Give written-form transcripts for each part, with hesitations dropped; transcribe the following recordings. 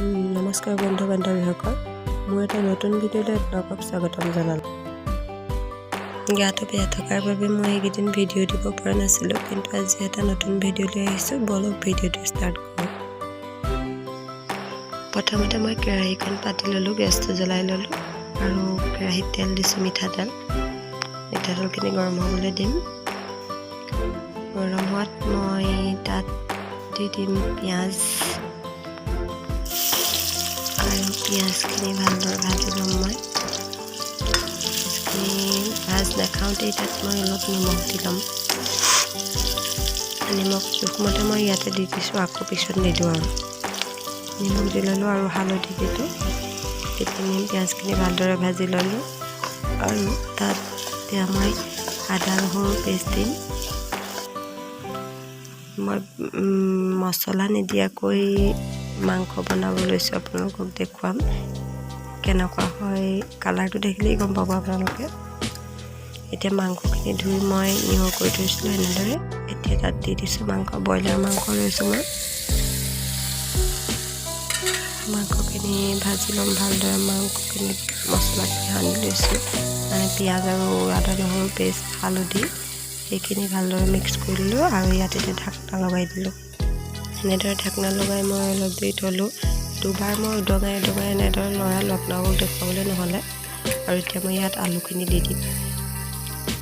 নমস্কাৰ বন্ধু বান্ধৱীসকল, মোৰ এটা নতুন ভিডিঅ'লৈ আপোনালোকক স্বাগতম জনালোঁ। গাটো বেয়া থকাৰ বাবে মই এইকেইদিন ভিডিঅ' দিব পৰা নাছিলোঁ, কিন্তু আজি এটা নতুন ভিডিঅ' লৈ আহিছোঁ। বলক ভিডিঅ'টো ষ্টাৰ্ট কৰোঁ। প্ৰথমতে মই কেৰাহীখন পাতি ল'লোঁ, গেছটো জ্বলাই ল'লোঁ আৰু কেৰাহীত তেল দিছোঁ। মিঠাতেলখিনি গৰম হ'বলৈ দিম। গৰম হোৱাত মই তাত দি দিম পিঁয়াজ আৰু পিঁয়াজখিনি ভালদৰে ভাজি ল'ম। মই ভাজ নাখাওঁতেই তাত মই অলপ নিমখ দি ল'ম। নিমখ জোখমতে মই ইয়াতে দি দিছোঁ, আকৌ পিছত নিদিওঁ আৰু নিমখ দি ল'লোঁ আৰু হালধি দিলোঁ। দি পিনি পিঁয়াজখিনি ভালদৰে ভাজি ল'লোঁ আৰু তাত এতিয়া মই আদা নহৰু পেষ্ট দিম। মই মছলা নিদিয়াকৈ মাংস বনাব লৈছোঁ, আপোনালোকক দেখুৱাম কেনেকুৱা হয়। কালাৰটো দেখিলেই গম পাব আপোনালোকে। এতিয়া মাংসখিনি ধুই মই নিমখ কৰি থৈছিলোঁ এনেদৰে। এতিয়া তাত দি দিছোঁ মাংস, ব্ৰইলাৰ মাংস লৈছোঁ মই। মাংসখিনি ভাজি ল'ম ভালদৰে। মাংসখিনি মছলাখিনি সানি লৈছোঁ, পিঁয়াজ আৰু আদা নহৰু পেষ্ট, হালধি সেইখিনি ভালদৰে মিক্স কৰি দিলোঁ আৰু ইয়াত এতিয়া ঢাকনা লগাই দিলোঁ। এনেদৰে ঢাকনা লগাই মই অলপ দেৰি থ'লোঁ। দুবাৰ মই উদঙাই এনেদৰে লৰালোঁ, আপোনালোকক দেখুৱাবলৈ নহ'লে। আৰু এতিয়া মই ইয়াত আলুখিনি দি দিম।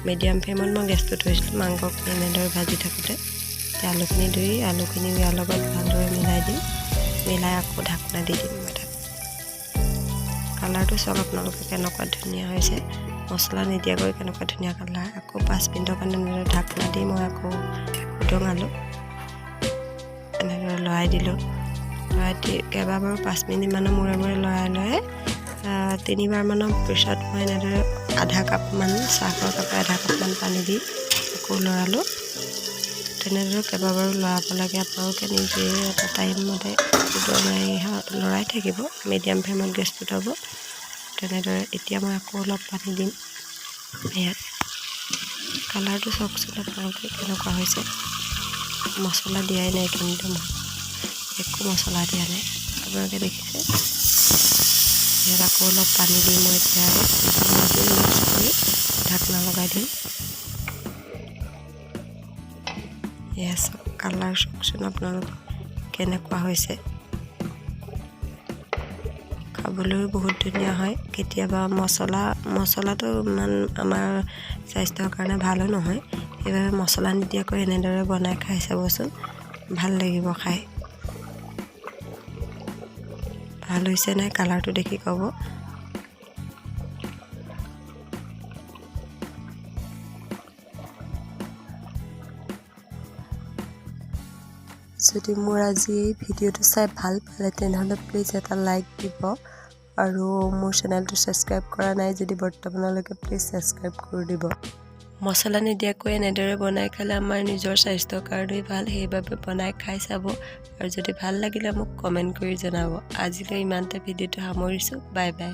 মিডিয়াম ফ্লেমত মই গেছটো থৈছিলোঁ মাংসখিনি এনেদৰে ভাজি থাকোঁতে। এতিয়া আলুখিনি ধুই আলুখিনি ইয়াৰ লগত ভালদৰে মিলাই দিম। মিলাই আকৌ ঢাকনা দি দিম। মই কালাৰটো চাওক আপোনালোকে কেনেকুৱা ধুনীয়া হৈছে, মছলা নিদিয়াকৈ কেনেকুৱা ধুনীয়া কালাৰ। আকৌ 5 মিনিটৰ কাৰণে এনেদৰে ঢাকনা দি মই আকৌ উদঙালোঁ। এনেদৰে লৰাই দিলোঁ। লৰাই দি কেইবাবাৰো 5 মিনিটমানৰ মূৰে লৰাই 3বাৰমানৰ পিছত মই এনেদৰে আধা কাপমান, চাহৰ কাপে আধা কাপমান পানী দি আকৌ লৰালোঁ। তেনেদৰে কেইবাবাৰো লৰাব লাগে। আপোনালোকে নিজে এটা টাইমমতে লৰাই থাকিব। মিডিয়াম ফ্লেমত গেছটো থ'ব। তেনেদৰে এতিয়া মই আকৌ অলপ পানী দিম। ইয়াত কালাৰটো চাওকচোন আপোনালোকে কেনেকুৱা হৈছে। মছলা দিয়াই নাই, কিন্তু মই একো মছলা দিয়া নাই, আপোনালোকে দেখিছে। ইয়াত আকৌ অলপ পানী দি মই এতিয়া মিক্স কৰি ঢাকনা লগাই দিম। এয়া চাওক কালাৰ চাওকচোন আপোনালোকে কেনেকুৱা হৈছে। খাবলৈও বহুত ধুনীয়া হয়। কেতিয়াবা মছলাটো ইমান আমাৰ স্বাস্থ্যৰ কাৰণে ভালো নহয়, সেইবাবে মছলা নিদিয়াকৈ এনেদৰে বনাই খাই চাবচোন, ভাল লাগিব খাই। ভাল হৈছে নাই কালাৰটো দেখি ক'ব। যদি মোৰ আজি এই ভিডিঅ'টো চাই ভাল পালে তেনেহ'লে প্লিজ এটা লাইক দিব আৰু মোৰ চেনেলটো ছাবস্ক্ৰাইব কৰা নাই যদি বৰ্তমানলৈকে প্লিজ ছাবস্ক্ৰাইব কৰি দিব। মছলা নিদিয়াকৈ এনেদৰে বনাই খালে আমাৰ নিজৰ স্বাস্থ্যৰ কাৰণেই ভাল, সেইবাবে বনাই খাই চাব আৰু যদি ভাল লাগিলে মোক কমেণ্ট কৰি জনাব। আজিলৈ ইমানতে ভিডিঅ'টো সামৰিছোঁ। Bye bye.